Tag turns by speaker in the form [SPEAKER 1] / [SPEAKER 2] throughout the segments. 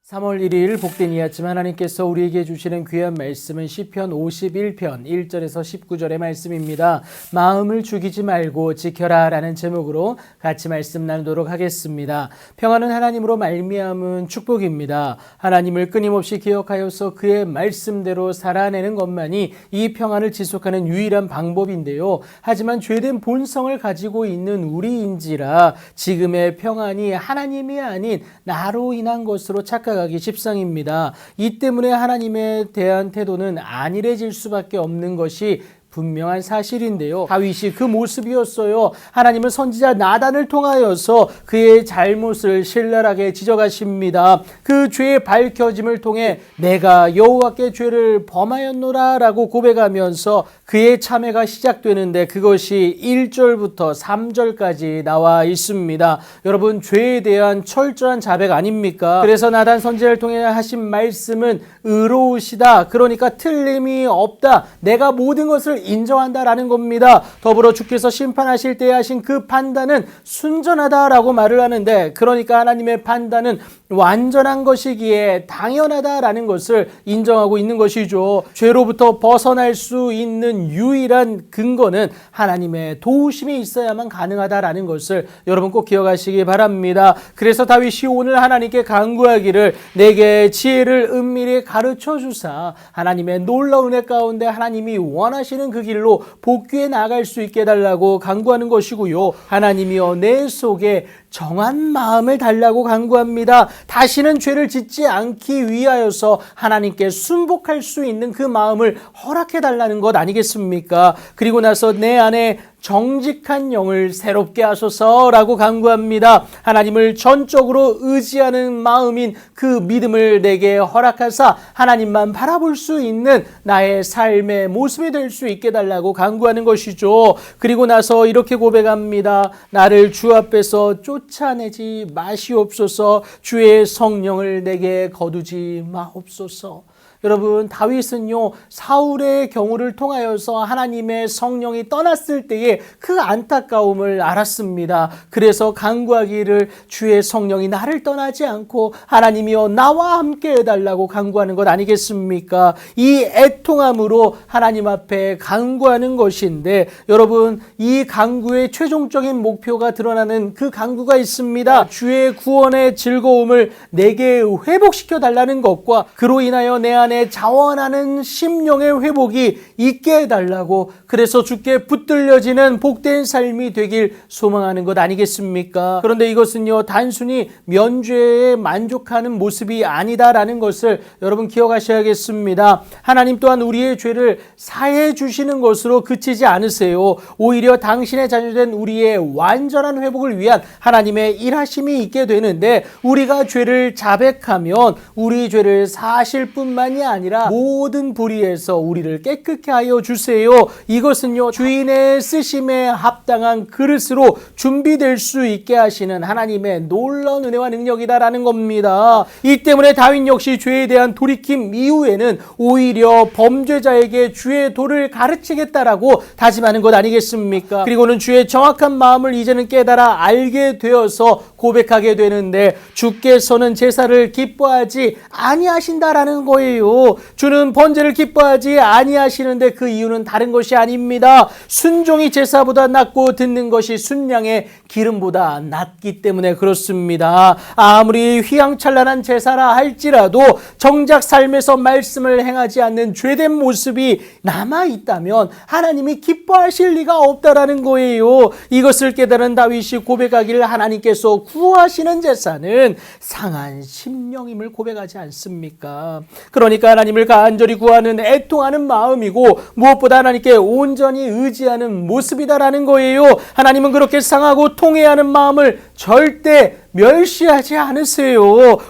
[SPEAKER 1] 3월 1일 복된 이 아침 하나님께서 우리에게 주시는 귀한 말씀은 시편 51편 1절에서 19절의 말씀입니다. 마음을 죽이지 말고 지켜라 라는 제목으로 같이 말씀 나누도록 하겠습니다. 평안은 하나님으로 말미암은 축복입니다. 하나님을 끊임없이 기억하여서 그의 말씀대로 살아내는 것만이 이 평안을 지속하는 유일한 방법인데요. 하지만 죄된 본성을 가지고 있는 우리인지라 지금의 평안이 하나님이 아닌 나로 인한 것으로 착각하기 십상입니다. 이 때문에 하나님에 대한 태도는 안일해질 수밖에 없는 것이 분명한 사실인데요. 다윗이 그 모습이었어요. 하나님은 선지자 나단을 통하여서 그의 잘못을 신랄하게 지적하십니다. 그 죄의 밝혀짐을 통해 내가 여호와께 죄를 범하였노라 라고 고백하면서 그의 참회가 시작되는데 그것이 1절부터 3절까지 나와 있습니다. 여러분, 죄에 대한 철저한 자백 아닙니까? 그래서 나단 선지자를 통해 하신 말씀은 의로우시다. 그러니까 틀림이 없다. 내가 모든 것을 인정한다라는 겁니다. 더불어 주께서 심판하실 때 하신 그 판단은 순전하다라고 말을 하는데, 그러니까 하나님의 판단은 완전한 것이기에 당연하다라는 것을 인정하고 있는 것이죠. 죄로부터 벗어날 수 있는 유일한 근거는 하나님의 도우심이 있어야만 가능하다라는 것을 여러분 꼭 기억하시기 바랍니다. 그래서 다윗이 오늘 하나님께 간구하기를 내게 지혜를 은밀히 가르쳐 주사 하나님의 놀라운 은혜 가운데 하나님이 원하시는 그 길로 복귀해 나갈 수 있게 해달라고 간구하는 것이고요. 하나님이여 내 속에 정한 마음을 달라고 간구합니다. 다시는 죄를 짓지 않기 위하여서 하나님께 순복할 수 있는 그 마음을 허락해 달라는 것 아니겠습니까? 그리고 나서 내 안에 정직한 영을 새롭게 하소서라고 간구합니다. 하나님을 전적으로 의지하는 마음인 그 믿음을 내게 허락하사 하나님만 바라볼 수 있는 나의 삶의 모습이 될 수 있게 달라고 간구하는 것이죠. 그리고 나서 이렇게 고백합니다. 나를 주 앞에서 쫓아내지 마시옵소서. 주의 성령을 내게 거두지 마옵소서. 여러분, 다윗은요 사울의 경우를 통하여서 하나님의 성령이 떠났을 때에 그 안타까움을 알았습니다. 그래서 간구하기를 주의 성령이 나를 떠나지 않고 하나님이여 나와 함께 해달라고 간구하는 것 아니겠습니까? 이 애통함으로 하나님 앞에 간구하는 것인데, 여러분, 이 간구의 최종적인 목표가 드러나는 그 간구가 있습니다. 주의 구원의 즐거움을 내게 회복시켜 달라는 것과 그로 인하여 내 안에 자원하는 심령의 회복이 있게 해달라고, 그래서 주께 붙들려지는 복된 삶이 되길 소망하는 것 아니겠습니까? 그런데 이것은요 단순히 면죄에 만족하는 모습이 아니다라는 것을 여러분 기억하셔야겠습니다. 하나님 또한 우리의 죄를 사해 주시는 것으로 그치지 않으세요. 오히려 당신의 자녀된 우리의 완전한 회복을 위한 하나님의 일하심이 있게 되는데, 우리가 죄를 자백하면 우리 죄를 사실 뿐만이 아니라 모든 불의에서 우리를 깨끗게 하여 주세요. 이것은요 주인의 쓰심에 합당한 그릇으로 준비될 수 있게 하시는 하나님의 놀라운 은혜와 능력이다라는 겁니다. 이 때문에 다윗 역시 죄에 대한 돌이킴 이후에는 오히려 범죄자에게 주의 도를 가르치겠다라고 다짐하는 것 아니겠습니까? 그리고는 주의 정확한 마음을 이제는 깨달아 알게 되어서 고백하게 되는데, 주께서는 제사를 기뻐하지 아니하신다라는 거예요. 주는 번제를 기뻐하지 아니하시는데 그 이유는 다른 것이 아닙니다. 순종이 제사보다 낫고 듣는 것이 순양의 기름보다 낫기 때문에 그렇습니다. 아무리 휘황찬란한 제사라 할지라도 정작 삶에서 말씀을 행하지 않는 죄된 모습이 남아있다면 하나님이 기뻐하실 리가 없다라는 거예요. 이것을 깨달은 다윗이 고백하기를 하나님께서 구하시는 제사는 상한 심령임을 고백하지 않습니까? 그러니까 하나님을 간절히 구하는 애통하는 마음이고 무엇보다 하나님께 온전히 의지하는 모습이다라는 거예요. 하나님은 그렇게 상하고 통회하는 마음을 절대 멸시하지 않으세요.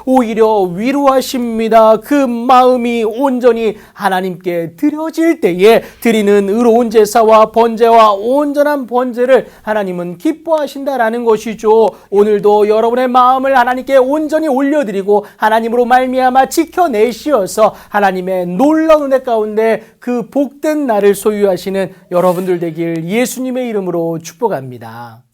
[SPEAKER 1] 오히려 위로하십니다. 그 마음이 온전히 하나님께 드려질 때에 드리는 의로운 제사와 번제와 온전한 번제를 하나님은 기뻐하신다라는 것이죠. 오늘도 여러분의 마음을 하나님께 온전히 올려드리고 하나님으로 말미암아 지켜내시어서 하나님의 놀라운 은혜 가운데 그 복된 날을 소유하시는 여러분들 되길 예수님의 이름으로 축복합니다.